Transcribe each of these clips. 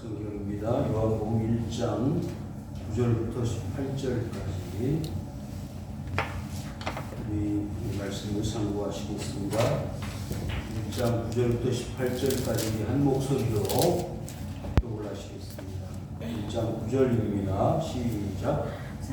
성경입니다. 요한복음 1장 9절부터 18절까지 우리 이 말씀을 상고하시겠습니다. 1장 9절부터 18절까지 한 목소리로 합독을 하시겠습니다. 1장 9절입니다. 시작.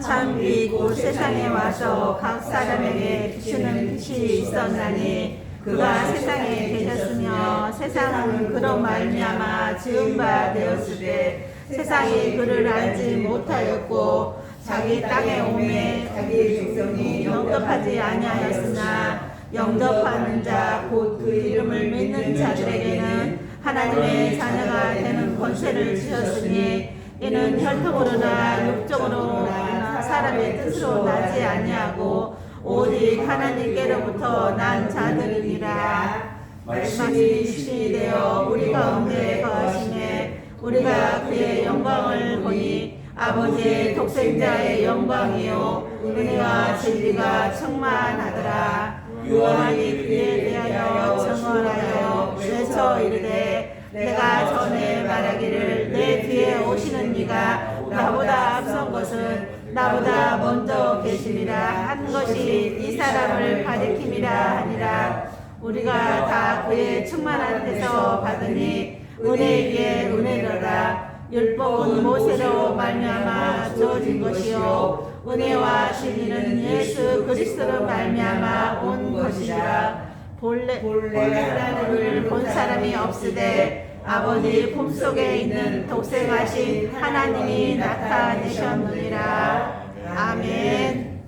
참 빛 곧 세상에 와서 각 사람에게 비추는 빛이 있었나니 그가 세상에 계셨으며 세상은 그로 말미암아 지은 바 되었으되 세상이 그를 알지 못하였고 자기 땅에 오매 자기의 백성이 영접하지 아니하였으나 영접하는 자 곧 그 이름을 믿는 자들에게는 하나님의 자녀가 되는 권세를 주셨으니 이는 혈통으로나 육적으로나 사람의 뜻으로 나지 아니하고 오직 하나님께로부터 난 자들이니라. 말씀이 육신이 되어 우리 가운데 거하시매 우리가 그의 영광을 보니 아버지의 독생자의 영광이요 은혜와 진리가 충만하더라. 요한이 그에 대하여 청언하여 외쳐 이르되 내가 전에 말하기를 내 뒤에 오시는 이가 나보다 앞선 것은 나보다 먼저 계시리라 한 것이 이 사람을 가리킴이라 하니라. 우리가 다 그의 충만한 데서 받으니 은혜 위에 은혜로다. 율법은 모세로 말미암아 주어진 것이요 은혜와 진리는 예수 그리스도로 말미암아 온 것이라. 본래 하나님을 본 사람이 없으되 아버지 품속에 있는 독생하신 하나님이 나타내셨느니라. 아멘.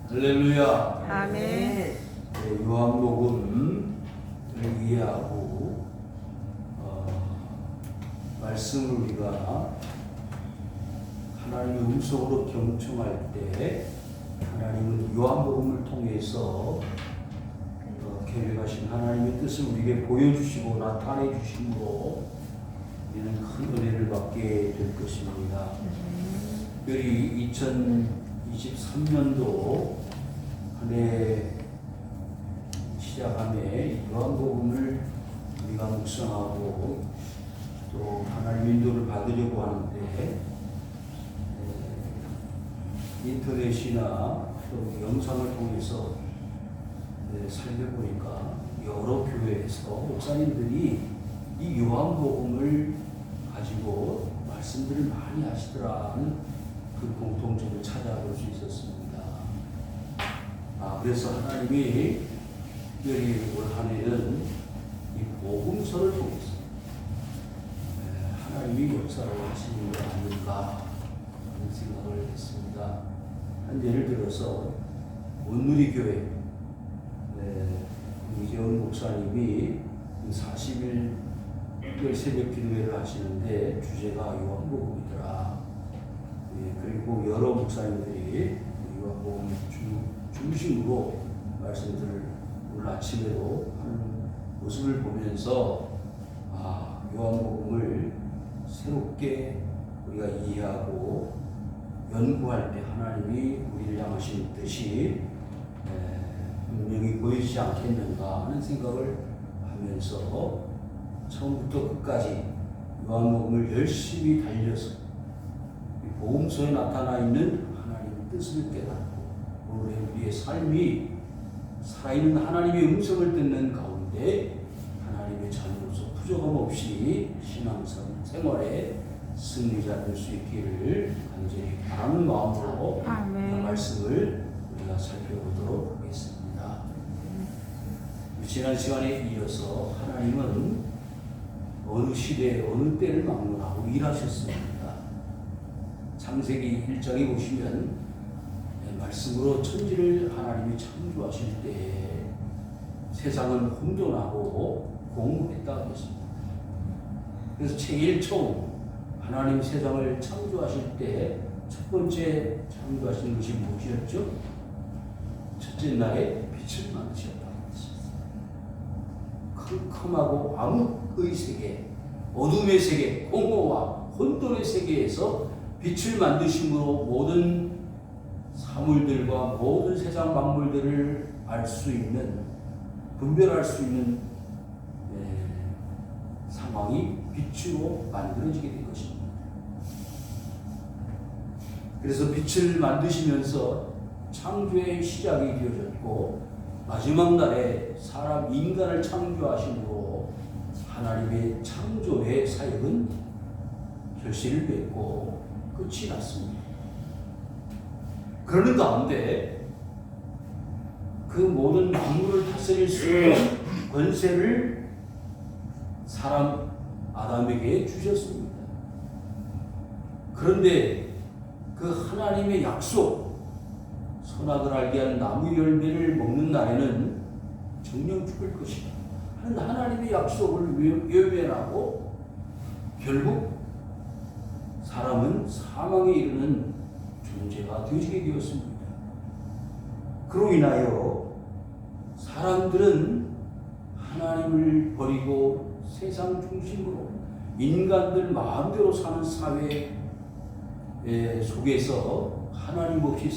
할렐루야. 아멘. 요한복음을 이해하고 말씀을 우리가 하나님의 음성으로 경청할 때 하나님은 요한복음을 통해서 계획하신 하나님의 뜻을 우리에게 보여주시고 나타내 주심으로 우리는 큰 은혜를 받게 될 것입니다. 특별히 2023년도 한 해 시작함에 요한복음을 우리가 묵상하고 또 하나님의 인도를 받으려고 하는데 인터넷이나 또 영상을 통해서 살펴보니까 여러 교회에서 목사님들이 이 요한복음을 가지고 말씀들을 많이 하시더라는 그 공통점을 찾아볼 수 있었습니다. 그래서 하나님이 특별히 올 한 해는 이 복음서를 통해서 하나님이 역사를 하시는 게 아닌가 하는 생각을 했습니다. 한 예를 들어서 온누리교회 이재원 목사님이 40일 새벽 기도회를 하시는데 주제가 요한복음이더라. 그리고 여러 목사님들이 요한복음 중심으로 말씀들을 오늘 아침에도 하는 모습을 보면서 요한복음을 새롭게 우리가 이해하고 연구할 때 하나님이 우리를 향하신 뜻이 분명히 보이지 않겠는가 하는 생각을 하면서 처음부터 끝까지 요한복음을 열심히 달려서 이 복음서에 나타나 있는 하나님의 뜻을 깨닫고 우리의 삶이 살아있는 하나님의 음성을 듣는 가운데 하나님의 자녀로서 부족함 없이 신앙생활에 승리자 될 수 있기를 간절히 바라는 마음으로 말씀을 우리가 살펴보도록 하겠습니다. 지난 시간에 이어서 하나님은 어느 시대, 어느 때를 막론하고 일하셨습니다. 창세기 1장에 보시면 말씀으로 천지를 하나님이 창조하실 때 세상은 혼돈하고 공허했다고 했습니다. 그래서 제일 처음 하나님 세상을 창조하실 때 첫 번째 창조하신 것이 무엇이었죠? 첫째 날에 빛을 만드셨다고 했습니다. 컴컴하고 암흑의 세계, 어둠의 세계, 공허와 혼돈의 세계에서 빛을 만드심으로 모든 사물들과 모든 세상 만물들을 알 수 있는, 분별할 수 있는 상황 상황이 빛으로 만들어지게 된 것입니다. 그래서 빛을 만드시면서 창조의 시작이 되어졌고 마지막 날에 사람 인간을 창조하심으로 하나님의 창조의 사역은 결실을 맺고 끝이 났습니다. 그러는 가운데 그 모든 만물을 다스릴 수 있는 권세를 사람 아담에게 주셨습니다. 그런데 그 하나님의 약속, 선악을 알게 하는 나무 열매를 먹는 날에는 정령 죽을 것이다 하는 하나님의 약속을 외면하고 결국 사람은 사망에 이르는 존재가 되어지게 되었습니다. 그로 인하여 사람들은 하나님을 버리고 세상 중심으로 인간들 마음대로 사는 사회 속에서 하나님 없이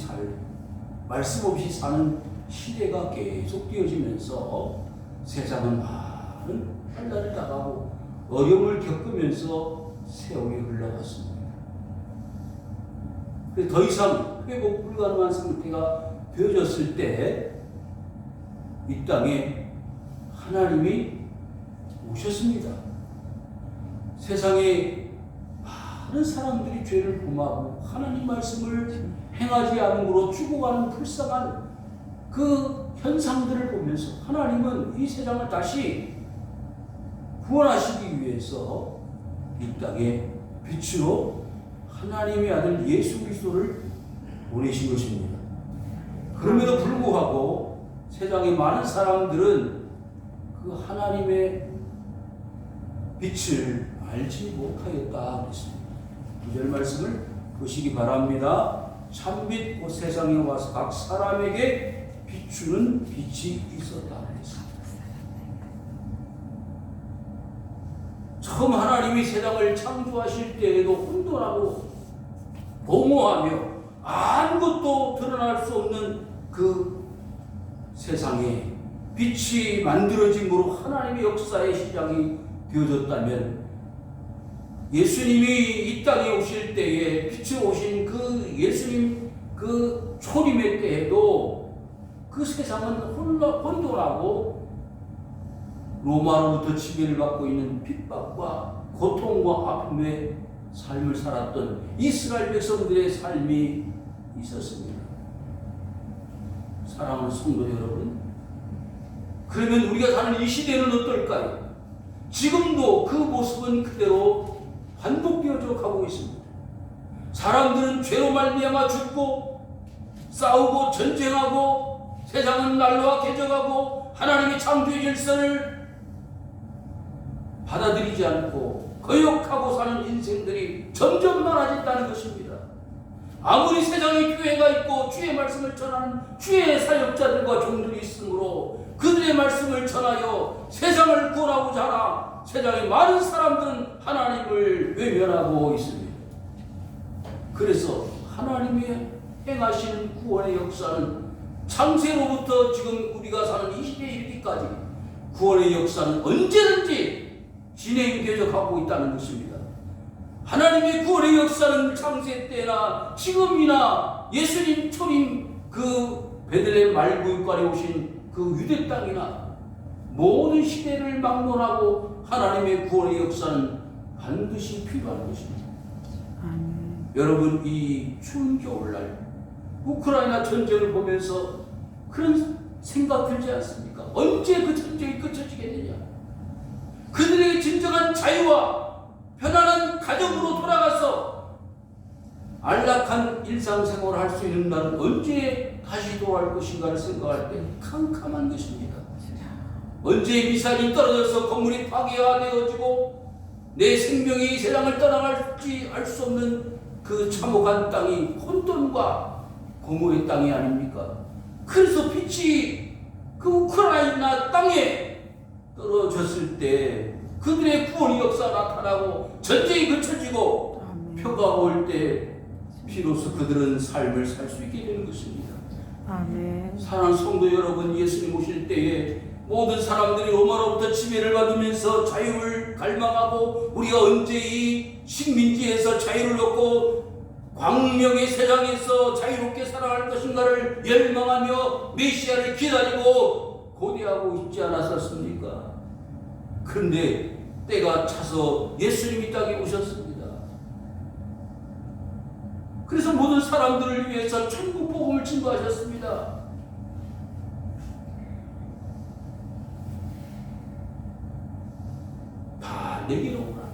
말씀 없이 사는 시대가 계속 되어지면서 세상은 많은 한날을 나가고 어려움을 겪으면서 세월이 흘러갔습니다. 더 이상 회복 불가능한 상태가 되어졌을 때 이 땅에 하나님이 오셨습니다. 세상에 많은 사람들이 죄를 범하고 하나님 말씀을 행하지 않음으로 죽어가는 불쌍한 그 현상들을 보면서 하나님은 이 세상을 다시 구원하시기 위해서 이 땅에 빛으로 하나님의 아들 예수 그리스도를 보내신 것입니다. 그럼에도 불구하고 세상의 많은 사람들은 그 하나님의 빛을 알지 못하였다 그랬습니다. 2절 말씀을 보시기 바랍니다. 참빛 곧 세상에 와서 각 사람에게 비추는 빛이 있었다 그랬습니다. 처음 하나님이 세상을 창조하실 때에도 혼돈하고 공허하며 아무것도 드러날 수 없는 그 세상에 빛이 만들어짐으로 하나님의 역사의 시작이 되어졌다면 예수님이 이 땅에 오실 때에 빛으로 오신 그 예수님 그 초림의 때에도 그 세상은 혼돈하고 로마로부터 지배를 받고 있는 핍박과 고통과 아픔의 삶을 살았던 이스라엘 백성들의 삶이 있었습니다. 사랑하는 성도 여러분, 그러면 우리가 사는 이 시대는 어떨까요? 지금도 그 모습은 그대로 반복되어져 가고 있습니다. 사람들은 죄로 말미암아 죽고 싸우고 전쟁하고 세상은 날로와 개져가고 하나님의 창조의 질서를 받아들이지 않고 거역하고 사는 인생들이 점점 많아진다는 것입니다. 아무리 세상에 교회가 있고 주의 말씀을 전하는 주의 사역자들과 종들이 있으므로 그들의 말씀을 전하여 세상을 구원하고자 하나 세상의 많은 사람들은 하나님을 외면하고 있습니다. 그래서 하나님의 행하시는 구원의 역사는 창세로부터 지금 우리가 사는 이 시대에 이르기까지 구원의 역사는 언제든지 진행되어 가고 있다는 것입니다. 하나님의 구원의 역사는 창세 때나 지금이나 예수님 초림 그 베들레헴 말구유관에 오신 그 유대 땅이나 모든 시대를 막론하고 하나님의 구원의 역사는 반드시 필요한 것입니다. 여러분, 이 추운 겨울날 우크라이나 전쟁을 보면서 그런 생각 들지 않습니까? 언제 그 전쟁이 끝쳐지겠느냐? 그들의 진정한 자유와 편안한 가정으로 돌아가서 안락한 일상생활을 할 수 있는 날은 언제 다시 돌아올 것인가를 생각할 때 캄캄한 것입니다. 언제 미사일이 떨어져서 건물이 파괴되어지고 내 생명이 세상을 떠나갈지 알 수 없는 그 참혹한 땅이 혼돈과 공허의 땅이 아닙니까? 그래서 빛이 그 우크라이나 땅에 떨어졌을 때 그들의 구원의 역사가 나타나고 전쟁이 그쳐지고 표가 올 때 비로소 그들은 삶을 살 수 있게 되는 것입니다. 아멘. 사랑하는 성도 여러분, 예수님 오실 때에 모든 사람들이 로마로부터 지배를 받으면서 자유를 갈망하고 우리가 언제 이 식민지에서 자유를 얻고 광명의 세상에서 자유롭게 살아갈 것인가를 열망하며 메시아를 기다리고 고대하고 있지 않았었습니까? 그런데 때가 차서 예수님이 땅에 오셨습니다. 그래서 모든 사람들을 위해서 천국 복음을 증거하셨습니다. 다 내게로 오라.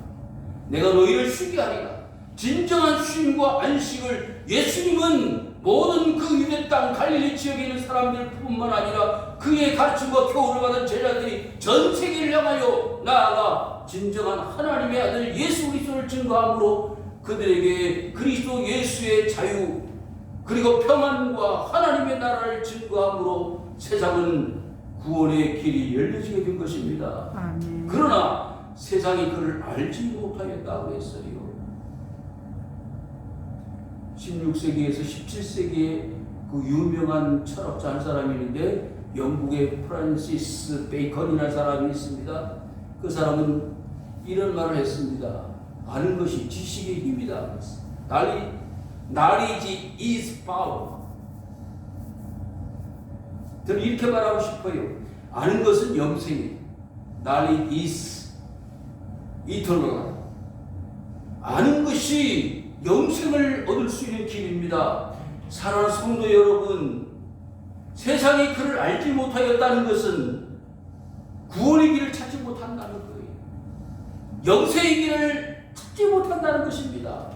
내가 너희를 쉬게 하리라. 진정한 쉼과 안식을 예수님은 모든 그 유대 땅 갈릴리 지역에 있는 사람들뿐만 아니라 그의 가르침과 교훈을 받은 제자들이 전 세계를 향하여 나아가 진정한 하나님의 아들 예수 그리스도를 증거함으로 그들에게 그리스도 예수의 자유 그리고 평안과 하나님의 나라를 증거함으로 세상은 구원의 길이 열려지게 된 것입니다. 아멘. 그러나 세상이 그를 알지 못하였다고 했어요. 16세기에서 17세기에 그 유명한 철학자 한 사람이 있는데 영국의 프란시스 베이컨이라는 사람이 있습니다. 그 사람은 이런 말을 했습니다. 아는 것이 지식의 힘이다. Knowledge is power. 저는 이렇게 말하고 싶어요. 아는 것은 영생이에요. Knowledge is eternal. 아는 것이 영생을 얻을 수 있는 길입니다. 사랑하는 성도 여러분, 세상이 그를 알지 못하였다는 것은 구원의 길을 찾지 못한다는 거예요. 영생의 길을 찾지 못한다는 것입니다.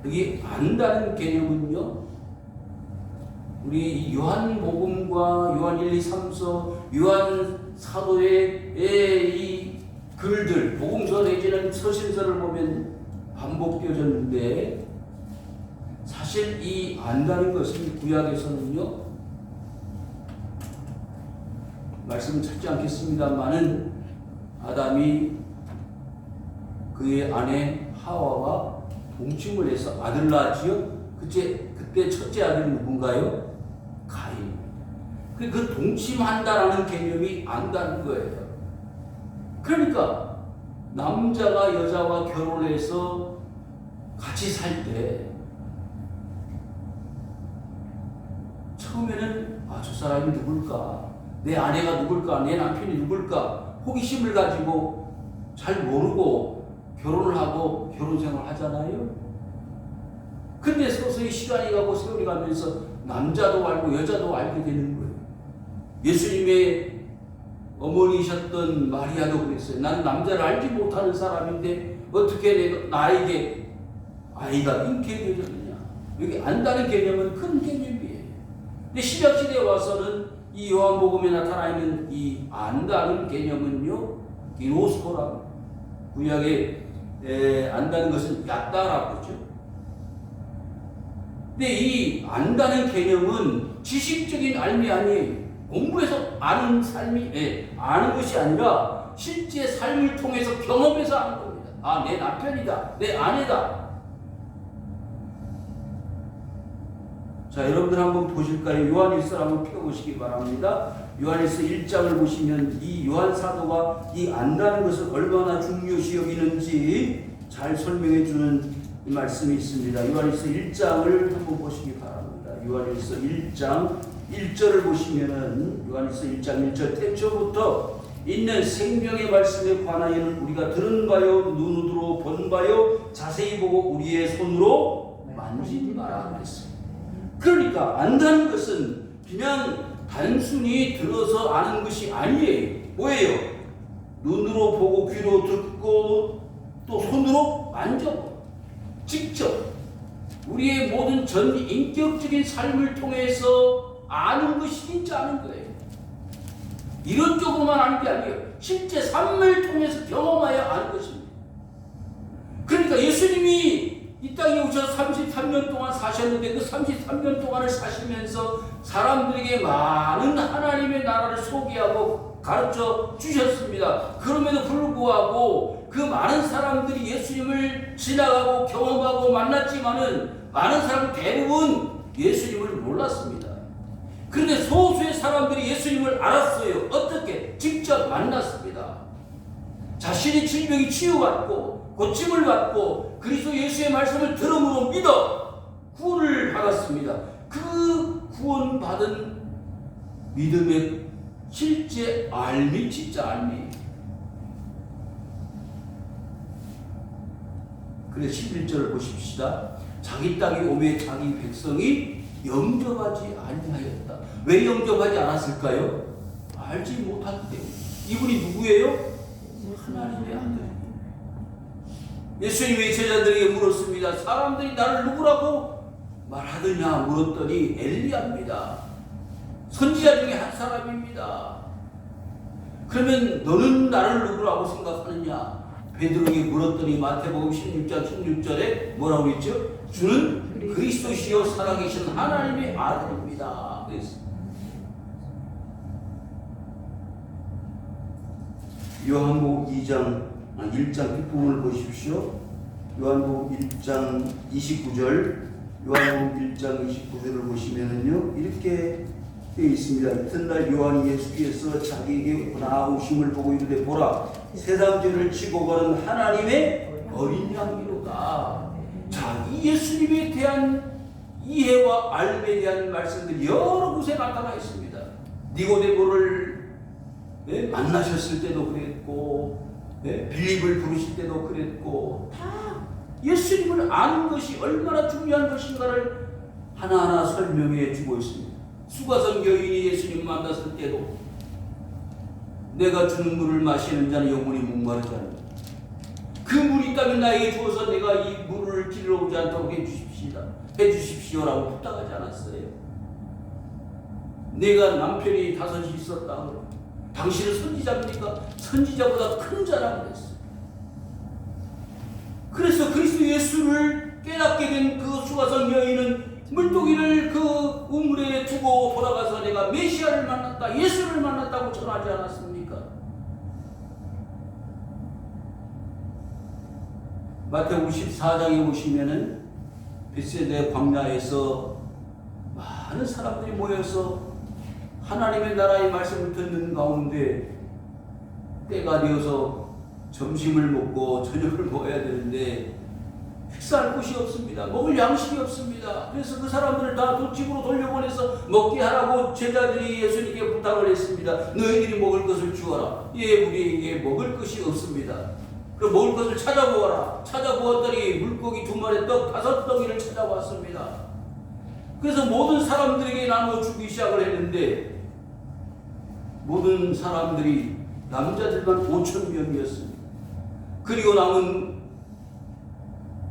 여기 안다는 개념은요, 우리 요한복음과 요한 1, 2, 3서, 요한 사도의 이 글들, 복음서 내지는 서신서를 보면 반복되어졌는데, 사실 이 안다는 것은 구약에서는요, 말씀은 찾지 않겠습니다만은 아담이 그의 아내 하와와 동침을 해서 아들 낳았지요. 그때 첫째 아들이 누군가요? 가인. 그 동침한다라는 개념이 안다는 거예요. 그러니까 남자가 여자와 결혼해서 같이 살 때 처음에는 저 사람이 누굴까? 내 아내가 누굴까? 내 남편이 누굴까? 호기심을 가지고 잘 모르고 결혼을 하고 결혼생활을 하잖아요. 근데 서서히 시간이 가고 세월이 가면서 남자도 알고 여자도 알게 되는 거예요. 예수님의 어머니셨던 마리아도 그랬어요. 나는 남자를 알지 못하는 사람인데 어떻게 나에게 아이가 잉태되게 되느냐. 여기 안다는 개념은 큰 개념이에요. 근데 신약시대에 와서는 이 요한복음에 나타나 있는 이 안다는 개념은요, 기노스코라고, 구약에 안다는 것은 얕다라고 그러죠. 근데 이 안다는 개념은 지식적인 알미 아니에요. 공부해서 아는 삶이, 아는 것이 아니라 실제 삶을 통해서 경험해서 아는 겁니다. 내 남편이다, 내 아내다. 자, 여러분들 한번 보실까요? 요한일서 한번 펴보시기 바랍니다. 요한일서 1장을 보시면 이 요한 사도가 이 안다는 것을 얼마나 중요시 여기는지 잘 설명해 주는 이 말씀이 있습니다. 요한일서 1장을 한번 보시기 바랍니다. 요한일서 1장 1절을 보시면은 요한일서 1장 1절 태초부터 있는 생명의 말씀에 관하여는 우리가 들은 바요, 눈으로 본 바요, 자세히 보고 우리의 손으로 만진 바라 그랬습니다. 그러니까 안다는 것은 그냥 단순히 들어서 아는 것이 아니에요. 뭐예요? 눈으로 보고 귀로 듣고 또 손으로 만져보고 직접 우리의 모든 전 인격적인 삶을 통해서 아는 것이 진짜 아는 거예요. 이런 쪽으로만 아는 게 아니에요. 실제 삶을 통해서 경험하여 아는 것입니다. 그러니까 예수님이 이 땅에 오셔서 33년 동안 사셨는데 그 33년 동안을 사시면서 사람들에게 많은 하나님의 나라를 소개하고 가르쳐 주셨습니다. 그럼에도 불구하고 그 많은 사람들이 예수님을 지나가고 경험하고 만났지만은 많은 사람 대부분 예수님을 몰랐습니다. 그런데 소수의 사람들이 예수님을 알았어요. 어떻게? 직접 만났습니다. 자신의 질병이 치유받고 고침을 받고 그리스도 예수의 말씀을 들음으로 믿어 구원을 받았습니다. 그 구원받은 믿음의 실제 알미, 진짜 알미. 그래서 11절을 보십시다. 자기 땅이 오매 자기 백성이 영접하지 아니하였다. 왜 영접하지 않았을까요? 알지 못하기 때문에. 이분이 누구예요? 하나님의 아들. 예수님의 제자들에게 물었습니다. 사람들이 나를 누구라고 말하느냐 물었더니 엘리야입니다. 선지자 중에 한 사람입니다. 그러면 너는 나를 누구라고 생각하느냐? 베드로에게 물었더니 마태복음 16장 16절에 뭐라고 했죠? 주는 그리스도시요 살아계신 하나님의 아들입니다. 그랬습니다. 요한복음 1장 뒷부분을 보십시오. 요한복음 1장 29절, 요한복음 1장 29절을 보시면은요, 이렇게 되어 있습니다. 이튿날 요한이 예수께서 자기에게 나오심을 보고 이르되 보라, 세상 죄를 지고 가는 하나님의 어린 양이로다. 자, 이 예수님에 대한 이해와 알에 대한 말씀들이 여러 곳에 나타나 있습니다. 니고데모를 만나셨을 때도 그랬고, 빌립을 부르실 때도 그랬고, 다 예수님을 아는 것이 얼마나 중요한 것인가를 하나하나 설명해 주고 있습니다. 수가성 여인이 예수님 만났을 때도 내가 주는 물을 마시는 자는 영원히 목마르지 않는다. 그 물이 있다면 나에게 주어서 내가 이 물을 길러 오지 않도록 해주십시오라고 부탁하지 않았어요. 내가 남편이 5이 있었다. 당신은 선지자입니까? 선지자보다 큰 자라고 그랬어요. 그래서 그리스도 예수를 깨닫게 된 그 수가성 여인은 물고기를 그 우물에 두고 돌아가서 내가 메시아를 만났다, 예수를 만났다고 전하지 않았습니까? 마태복음 14장에 보시면은 벳세다 광야에서 많은 사람들이 모여서 하나님의 나라의 말씀을 듣는 가운데 때가 되어서 점심을 먹고 저녁을 먹어야 되는데 식사할 곳이 없습니다. 먹을 양식이 없습니다. 그래서 그 사람들을 다 집으로 돌려보내서 먹게 하라고 제자들이 예수님께 부탁을 했습니다. 너희들이 먹을 것을 주어라. 예, 우리에게 먹을 것이 없습니다. 그럼 먹을 것을 찾아보아라. 찾아보았더니 물고기 2마리 떡 5덩이를 찾아왔습니다. 그래서 모든 사람들에게 나눠주기 시작을 했는데 모든 사람들이 남자들만 5,000명이었습니다. 그리고 남은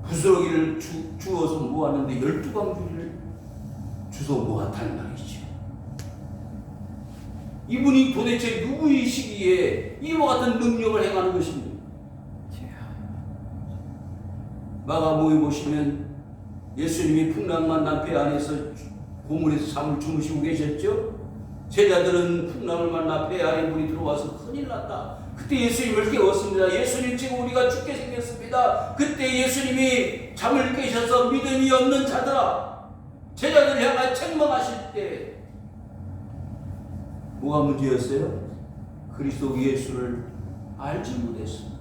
부스러기를 주어서 모았는데 12광주리를 주워 모았다는 말이죠. 이분이 도대체 누구이시기에 이와 같은 능력을 행하는 것입니다. 마가복음에 보시면 예수님이 풍랑만 난 배 안에서 고물에서 잠을 주무시고 계셨죠. 제자들은 풍랑을 만나 배 안에 물이 들어와서 큰일 났다. 그때 예수님을 깨웠습니다. 예수님, 지금 우리가 죽게 생겼습니다. 그때 예수님이 잠을 깨셔서 믿음이 없는 자들아, 제자들을 향해 책망하실 때 뭐가 문제였어요? 그리스도 예수를 알지 못했습니다.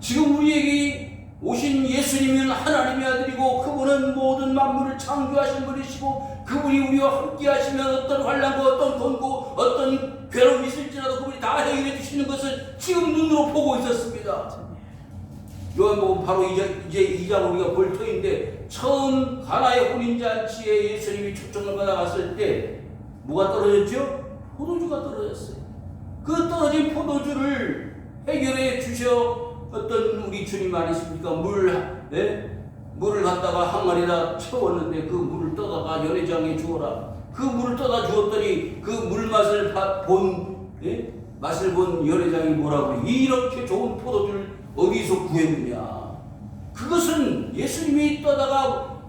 지금 우리에게 오신 예수님은 하나님의 아들이고 그분은 모든 만물을 창조하신 분이시고 그분이 우리와 함께 하시면 어떤 환난과 어떤 권고 어떤 괴로움이 있을지라도 그분이 다 해결해 주시는 것을 지금 눈으로 보고 있었습니다. 요한복음 바로 이제 2장 우리가 볼 터인데 처음 가나의 혼인잔치에 예수님이 초청을 받아갔을 때 뭐가 떨어졌죠? 포도주가 떨어졌어요. 그 떨어진 포도주를 해결해 주셔 어떤 우리 주님 아니십니까? 물을 갖다가 항아리에다 채웠는데 그 물을 떠다가 연회장에 주어라. 그 물을 떠다 주었더니 그 물 맛을 본 연회장이 뭐라고 그래? 이렇게 좋은 포도주를 어디서 구했느냐? 그것은 예수님이 떠다가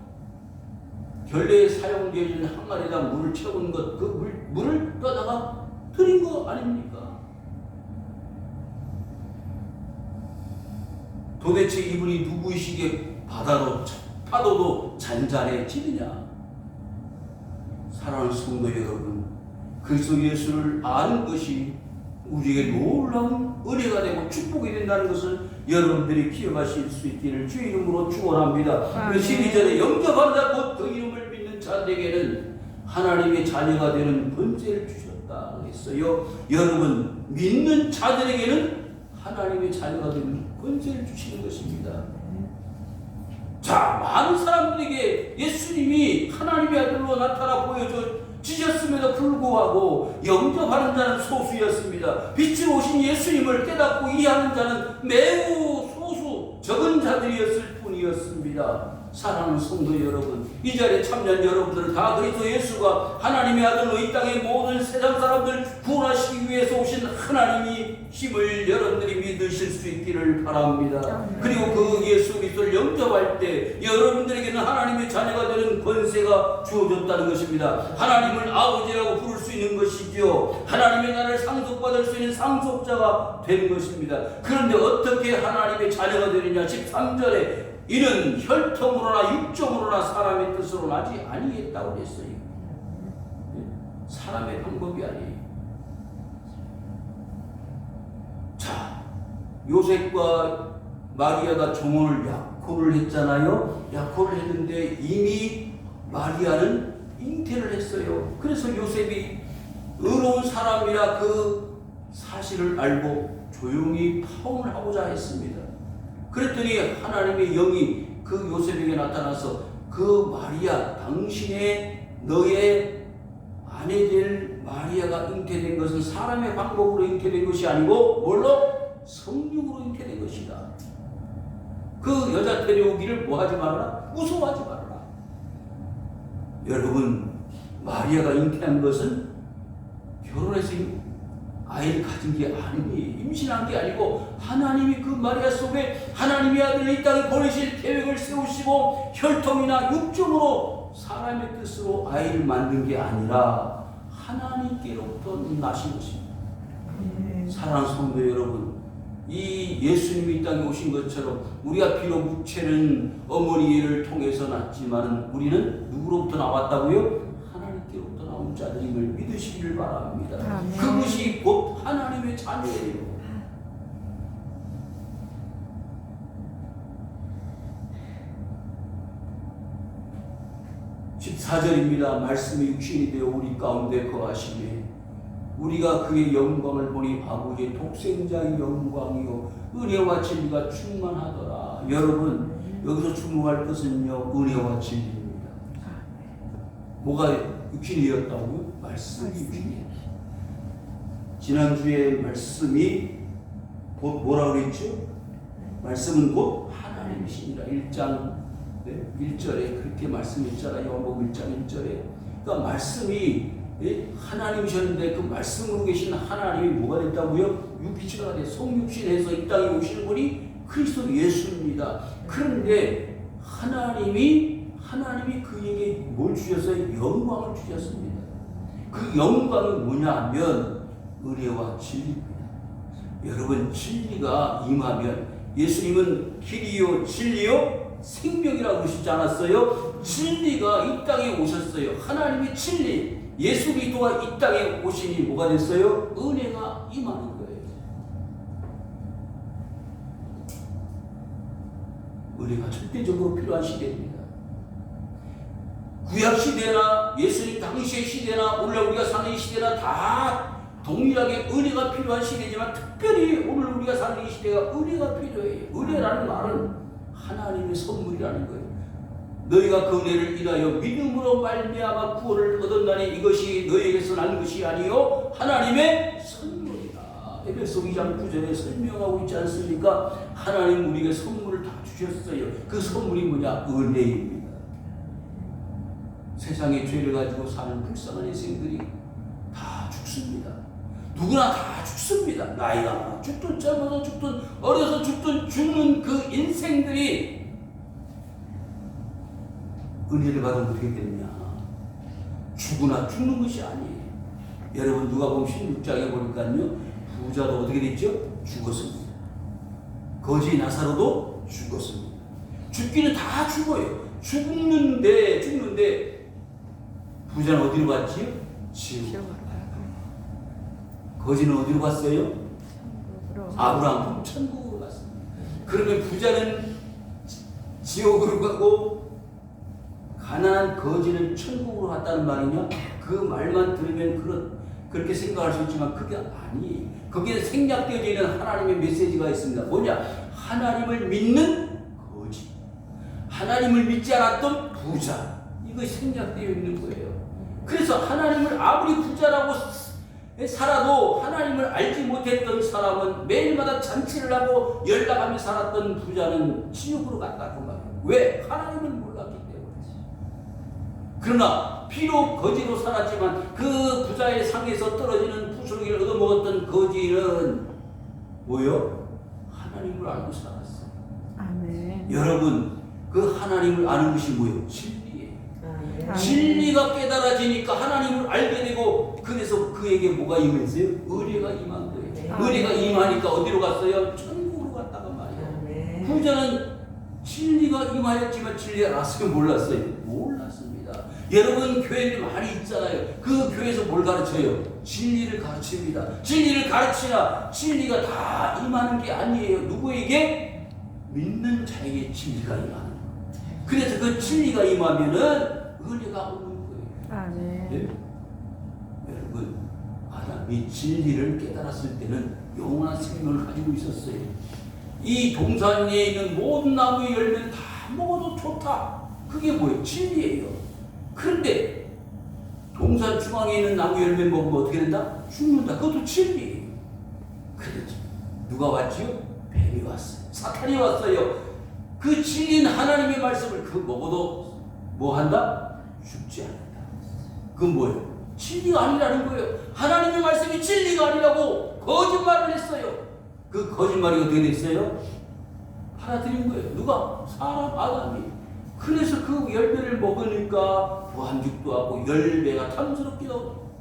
결례에 사용되어진 항아리에다 물을 채운 것, 그 물을 떠다가 드린 거 아닙니까? 도대체 이분이 누구이시기에 파도도 잔잔해지느냐? 사랑하는 성도 여러분, 그리스도 예수를 아는 것이 우리에게 놀라운 은혜가 되고 축복이 된다는 것을 여러분들이 기억하실 수 있기를 주의 이름으로 축원합니다. 그 12절에 영접한다 곧 그 이름을 믿는 자들에게는 하나님의 자녀가 되는 권세를 주셨다 그랬어요. 여러분, 믿는 자들에게는 하나님의 자녀가 되는 권세를 주시는 것입니다. 자, 많은 사람들에게 예수님이 하나님의 아들로 나타나 보여주셨음에도 불구하고 영접하는 자는 소수였습니다. 빛으로 오신 예수님을 깨닫고 이해하는 자는 매우 소수, 적은 자들이었을 뿐이었습니다. 사랑하는 성도 여러분, 이 자리에 참여한 여러분들은 다 그리스도 예수가 하나님의 아들로 이 땅의 모든 세상 사람들 구원하시기 위해서 오신 하나님이 힘을 여러분들이 믿으실 수 있기를 바랍니다. 그리고 그 예수 그리스도를 영접할 때 여러분들에게는 하나님의 자녀가 되는 권세가 주어졌다는 것입니다. 하나님을 아버지라고 부를 수 있는 것이죠. 하나님의 나라를 상속받을 수 있는 상속자가 되는 것입니다. 그런데 어떻게 하나님의 자녀가 되느냐? 13절에 이는 혈통으로나 육정으로나 사람의 뜻으로 나지 아니했다고 했어요. 사람의 방법이 아니에요. 자, 요셉과 마리아가 정혼을 약혼을 했잖아요. 약혼을 했는데 이미 마리아는 잉태를 했어요. 그래서 요셉이 의로운 사람이라 그 사실을 알고 조용히 파혼을 하고자 했습니다. 그랬더니 하나님의 영이 그 요셉에게 나타나서 그 마리아, 당신의 너의 아내 될 마리아가 잉태된 것은 사람의 방법으로 잉태된 것이 아니고 뭘로? 성령으로 잉태된 것이다. 그 여자 데려오기를 뭐하지 말아라? 무서워하지 말아라. 여러분, 마리아가 잉태한 것은 결혼해서 아이를 가진 게 아니니, 임신한 게 아니고 하나님이 그 마리아 속에 하나님의 아들을 이 땅에 보내실 계획을 세우시고 혈통이나 육정으로 사람의 뜻으로 아이를 만든 게 아니라 하나님께로부터 나신 것입니다. 사랑하는 성도 여러분, 이 예수님이 이 땅에 오신 것처럼 우리가 비록 육체는 어머니를 통해서 났지만 우리는 누구로부터 나왔다고요? 하나님께로부터 나온 자들임을 믿으시기를 바랍니다. 아멘. 그것이 곧 하나님의 자녀예요. (14절입니다) 말씀이 육신이 되어 우리 가운데 거하시매 우리가 그의 영광을 보니 아버지의 독생자의 영광이요 은혜와 진리가 충만하더라. 여러분, 여기서 주목할 것은요, 은혜와 진리입니다. 뭐가 육신이었다고요? 말씀이 육신이에요. 지난주에 말씀이 곧 뭐라고 그랬죠? 말씀은 곧 하나님이시니라. 1장 1절에 그렇게 말씀했잖아요. 요한복음 1장 1절에. 그러니까 말씀이 하나님이셨는데 그 말씀으로 계신 하나님이 뭐가 됐다고요? 육신가 돼. 성육신해서 이 땅에 오시는 분이 그리스도 예수입니다. 그런데 하나님이 그에게 뭘 주셨어요? 영광을 주셨습니다. 그 영광이 뭐냐 하면 은혜와 진리입니다. 여러분, 진리가 임하면, 예수님은 길이요 진리요 생명이라고 그러시지 않았어요? 진리가 이 땅에 오셨어요. 하나님의 진리, 예수 그리스도가 이 땅에 오시니 뭐가 됐어요? 은혜가 임하는 거예요. 은혜가 절대적으로 필요한 시대입니다. 구약 시대나 예수님 당시의 시대나 오늘 우리가 사는 이 시대나 다 동일하게 은혜가 필요한 시대지만 특별히 오늘 우리가 사는 이 시대가 은혜가 필요해요. 은혜라는 말은 하나님의 선물이라는 거예요. 너희가 그 은혜를 인하여 믿음으로 말미암아 구원을 얻었나니 이것이 너희에게서 난 것이 아니요 하나님의 선물이다. 에베소 2장 9절에 설명하고 있지 않습니까? 하나님 우리에게 선물을 다 주셨어요. 그 선물이 뭐냐? 은혜입니다. 세상에 죄를 가지고 사는 불쌍한 인생들이 다 죽습니다. 누구나 다 죽습니다. 나이가 많아 죽든 젊어서 죽든 어려서 죽든 죽는 그 인생들이 은혜를 받으면 어떻게 되느냐? 죽으나 죽는 것이 아니에요. 여러분, 누가복음 16장에 보니까요, 부자도 어떻게 됐죠? 죽었습니다. 거지 나사로도 죽었습니다. 죽기는 다 죽어요. 죽는데 부자는 어디로 갔지요? 지옥. 거지는 어디로 갔어요? 아브라함은 천국으로 갔습니다. 그러면 부자는 지옥으로 가고 가난한 거지는 천국으로 갔다는 말이냐? 그 말만 들으면 그렇게 생각할 수 있지만 그게 아니. 거기에 생략되어져 있는 하나님의 메시지가 있습니다. 뭐냐? 하나님을 믿는 거지, 하나님을 믿지 않았던 부자, 이것이 생략되어 있는 거예요. 그래서 하나님을 아무리 부자라고 살아도 하나님을 알지 못했던 사람은 매일마다 잔치를 하고 연락하며 살았던 부자는 지옥으로 갔다고 말이에요. 왜? 하나님을 몰랐기 때문이지. 그러나 비록 거지로 살았지만 그 부자의 상에서 떨어지는 부스러기를 얻어먹었던 거지는 뭐요? 하나님을 알고 살았어요. 아멘. 여러분, 그 하나님을 아는 것이 뭐예요? 진리예요. 아멘. 진리가 깨달아지니까 하나님을 알게 되고, 그래서 그에게 뭐가 임했어요? 은혜가 임한 거예요. 네. 은혜가 임하니까 어디로 갔어요? 천국으로 갔다가 말이에요. 네. 부자는 진리가 임하였지만 진리가 알았어요? 몰랐어요? 몰랐습니다. 여러분, 교회에 많이 있잖아요. 그 교회에서 뭘 가르쳐요? 진리를 가르칩니다. 진리를 가르치나 진리가 다 임하는 게 아니에요. 누구에게? 믿는 자에게 진리가 임하는 거예요. 그래서 그 진리가 임하면은 은혜가 오는 거예요. 아멘. 네? 여러분, 아담이 진리를 깨달았을 때는 영원한 생명을 가지고 있었어요. 이 동산에 있는 모든 나무의 열매는 다 먹어도 좋다. 그게 뭐예요? 진리예요. 그런데 동산 중앙에 있는 나무 열매 먹으면 어떻게 된다? 죽는다. 그것도 진리예요. 그렇죠. 누가 왔지요? 뱀이 왔어요. 사탄이 왔어요. 그 진리는 하나님의 말씀을 그 먹어도 뭐 한다? 죽지 않는다. 그건 뭐예요? 진리가 아니라는 거예요. 하나님의 말씀이 진리가 아니라고 거짓말을 했어요. 그 거짓말이 어떻게 됐어요? 받아들인 거예요. 누가? 사람 아담이. 그래서 그 열매를 먹으니까 부한죽도 하고 열매가 탐스럽기도 하고,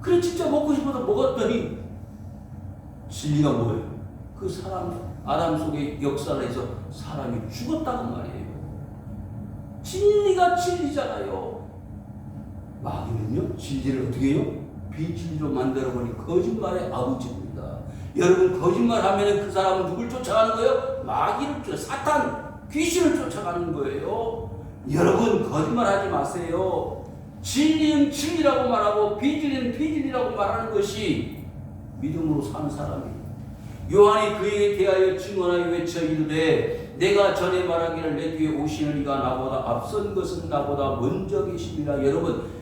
그래 진짜 먹고 싶어서 먹었더니 진리가 뭐예요? 그 사람 아담 속에 역사를 해서 사람이 죽었다는 말이에요. 진리가 진리잖아요. 마귀는요, 진리를 어떻게 해요? 비진리로 만들어버린 거짓말의 아버지입니다. 여러분, 거짓말하면 그 사람은 누굴 쫓아가는 거예요? 마귀를 사탄, 귀신을 쫓아가는 거예요. 여러분, 거짓말하지 마세요. 진리는 진리라고 말하고 비진리는 비진리라고 말하는 것이 믿음으로 사는 사람이에요. 요한이 그에게 대하여 증언하여 외쳐 이르되 내가 전에 말하기를 내 뒤에 오시는 이가 나보다 앞선 것은 나보다 먼저 계십니다. 여러분,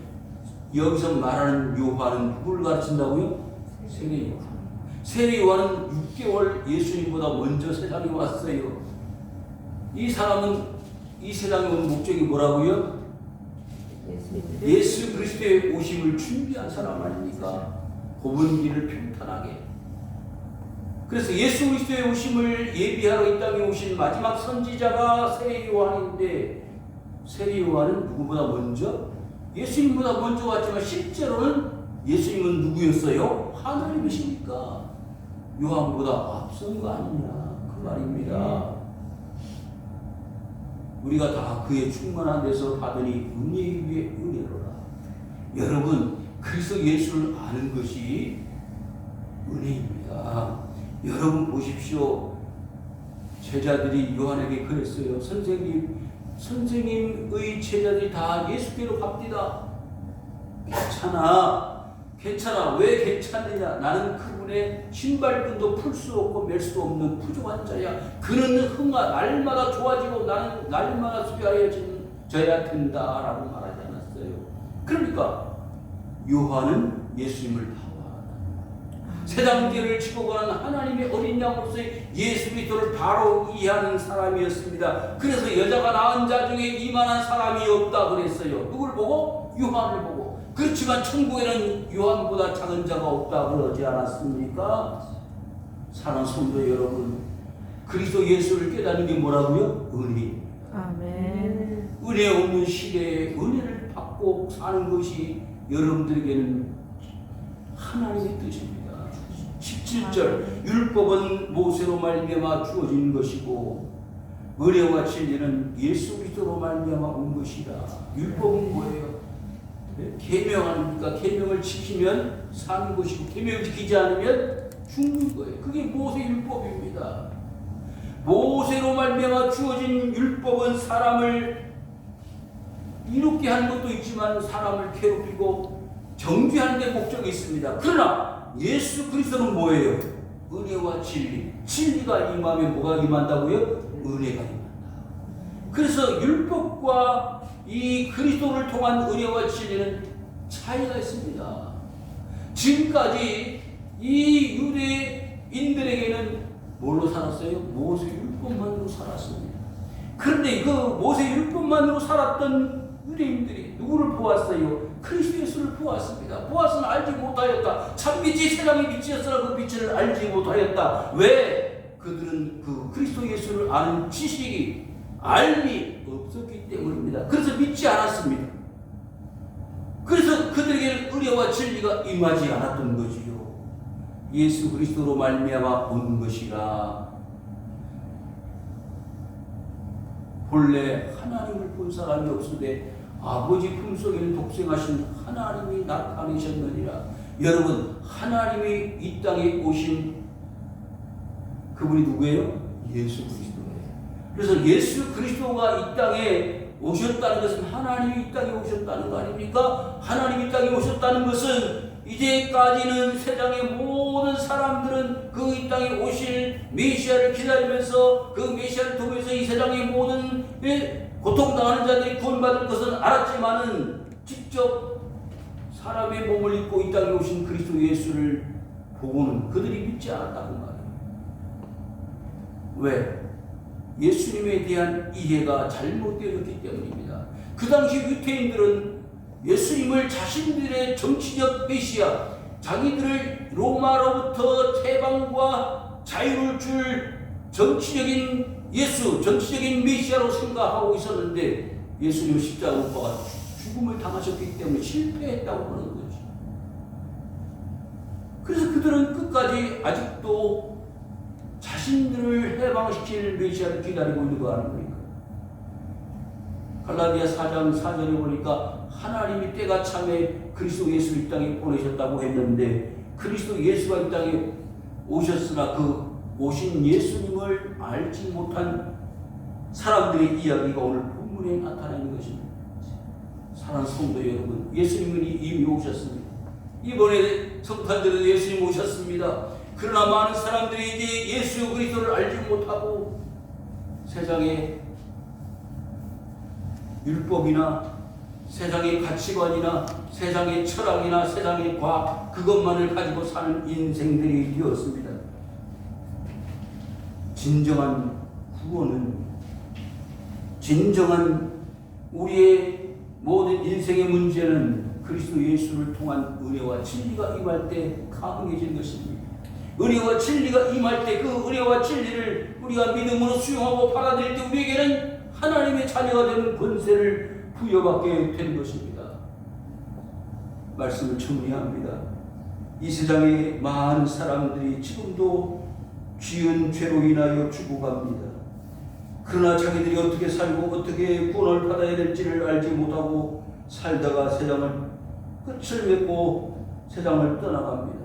여기서 말하는 요한은 누구를 가르친다고요? 세례 요한. 세례 요한은 6개월 예수님보다 먼저 세상에 왔어요. 이 사람은 이 세상에 온 목적이 뭐라고요? 예수 그리스도의 오심을 준비한 사람 아닙니까? 좁은 길을 평탄하게. 그래서 예수 그리스도의 오심을 예비하러 이 땅에 오신 마지막 선지자가 세례 요한인데, 세례 요한은 누구보다 먼저? 예수님보다 먼저 왔지만 실제로는 예수님은 누구였어요? 하나님이십니까? 요한보다 앞선 거 아니냐, 그 말입니다. 우리가 다 그의 충만한 데서 받으니 은혜 위에 은혜로라. 여러분, 그래서 예수를 아는 것이 은혜입니다. 여러분 보십시오. 제자들이 요한에게 그랬어요. 선생님의 제자들이 다 예수께로 갑니다. 괜찮아. 왜 괜찮느냐? 나는 그분의 신발끈도 풀 수 없고 맬 수 없는 부족한 자야. 그는 날마다 좋아지고 나는 날마다 수여해져야 된다라고 말하지 않았어요. 그러니까 요한은 예수님을 다 세상 죄를 지고 가는 하나님의 어린 양으로서의 예수 그리스도를 바로 이해하는 사람이었습니다. 그래서 여자가 낳은 자 중에 이만한 사람이 없다 그랬어요. 누굴 보고? 요한을 보고. 그렇지만 천국에는 요한보다 작은 자가 없다 그러지 않았습니까? 사랑하는 성도 여러분, 그리스도 예수를 깨닫는 게 뭐라고요? 은혜입니다. 아멘. 은혜 없는 시대에 은혜를 받고 사는 것이 여러분들에게는 하나님의 뜻입니다. 17절, 율법은 모세로 말미암아 주어진 것이고 은혜와 진리는 예수 그리스도로 말미암아 온 것이다. 율법은 뭐예요? 계명 아닙니까? 계명을 지키면 사는 것이고 계명을 지키지 않으면 죽는 거예요. 그게 모세 율법입니다. 모세로 말미암아 주어진 율법은 사람을 이롭게 하는 것도 있지만 사람을 괴롭히고 정죄하는 데 목적이 있습니다. 그러나 예수 그리스도는 뭐예요? 은혜와 진리. 진리가 임하면 뭐가 임한다고요? 은혜가 임한다. 그래서 율법과 이 그리스도를 통한 은혜와 진리는 차이가 있습니다. 지금까지 이 유대인들에게는 뭘로 살았어요? 모세 율법만으로 살았습니다. 그런데 그 모세 율법만으로 살았던 유대인들이 누구를 보았어요? 그리스도 예수를 보았습니다. 보았으나 알지 못하였다. 참빛이 세상의 빛이었으나 그 빛을 알지 못하였다. 왜? 그들은 그 그리스도 예수를 아는 지식이 알미 없었기 때문입니다. 그래서 믿지 않았습니다. 그래서 그들에게는 은혜와 진리가 임하지 않았던 거지요. 예수 그리스도로 말미암아 온 것이라. 본래 하나님을 본 사람이 없으되 아버지 품속에는 독생하신 하나님이 나타내셨느니라. 여러분, 하나님이 이 땅에 오신 그분이 누구예요? 예수 그리스도예요. 그래서 예수 그리스도가 이 땅에 오셨다는 것은 하나님이 이 땅에 오셨다는 거 아닙니까? 하나님이 이 땅에 오셨다는 것은 이제까지는 세상의 모든 사람들은 그 이 땅에 오실 메시아를 기다리면서 그 메시아를 통해서 이 세상의 모든 고통당하는 자들이 구원받을 것은 알았지만은 직접 사람의 몸을 입고 이 땅에 오신 그리스도 예수를 보고는 그들이 믿지 않았다고 말해요. 왜? 예수님에 대한 이해가 잘못되었기 때문입니다. 그 당시 유대인들은 예수님을 자신들의 정치적 메시아, 자기들을 로마로부터 해방과 자유를 줄 정치적인 예수, 정치적인 메시아로 생각하고 있었는데 예수님 십자가 못 박아 죽음을 당하셨기 때문에 실패했다고 하는 거죠. 그래서 그들은 끝까지 아직도 자신들을 해방시킬 메시아를 기다리고 있는 거 아닙니까? 갈라디아 4장 4절에 보니까 하나님이 때가 참에 그리스도 예수를 이 땅에 보내셨다고 했는데 그리스도 예수가 이 땅에 오셨으나 그 오신 예수님을 알지 못한 사람들의 이야기가 오늘 본문에 나타나는 것입니다. 사랑하는 성도 여러분, 예수님은 이미 오셨습니다. 이번에 성탄절에도 예수님 오셨습니다. 그러나 많은 사람들이 이제 예수 그리스도를 알지 못하고 세상의 율법이나 세상의 가치관이나 세상의 철학이나 세상의 과학 그것만을 가지고 사는 인생들이 되었습니다. 진정한 구원은 진정한 우리의 모든 인생의 문제는 그리스도 예수를 통한 은혜와 진리가 임할 때 가능해진 것입니다. 은혜와 진리가 임할 때 그 은혜와 진리를 우리가 믿음으로 수용하고 받아들일 때 우리에게는 하나님의 자녀가 되는 권세를 부여받게 된 것입니다. 말씀을 정리합니다. 이 세상에 많은 사람들이 지금도 지은 죄로 인하여 죽어갑니다. 그러나 자기들이 어떻게 살고 어떻게 구원을 받아야 될지를 알지 못하고 살다가 세상을 끝을 맺고 세상을 떠나갑니다.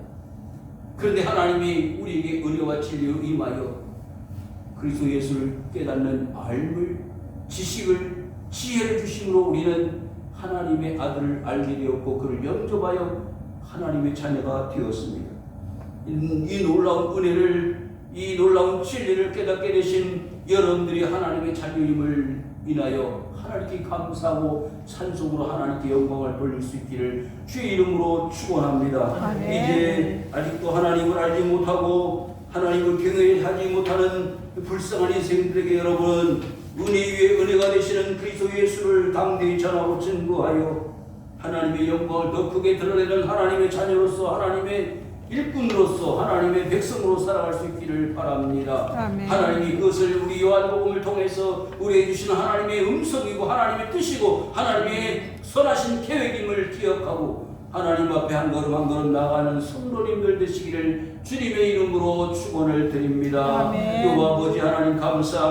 그런데 하나님이 우리에게 은혜와 진리로 임하여 그리스도 예수를 깨닫는 알물, 지식을, 지혜를 주심으로 우리는 하나님의 아들을 알게 되었고 그를 영접하여 하나님의 자녀가 되었습니다. 이 놀라운 은혜를, 이 놀라운 진리를 깨닫게 되신 여러분들이 하나님의 자녀임을 인하여 하나님께 감사하고 찬송으로 하나님께 영광을 돌릴 수 있기를 주의 이름으로 축원합니다. 아멘. 이제 아직도 하나님을 알지 못하고 하나님을 경외하지 못하는 불쌍한 인생들에게 여러분 은혜 위에 은혜가 되시는 그리스도 예수를 당대히 전하고 증거하여 하나님의 영광을 더 크게 드러내는 하나님의 자녀로서 하나님의 일꾼으로서 하나님의 백성으로 살아갈 수 있기를 바랍니다. 아멘. 하나님이 그것을 우리 요한복음을 통해서 우리에게 주시는 하나님의 음성이고 하나님의 뜻이고 하나님의 선하신 계획임을 기억하고 하나님 앞에 한 걸음 한 걸음 나아가는 성도님들 되시기를 주님의 이름으로 축원을 드립니다. 아멘. 여호와 아버지 하나님 감사합니다.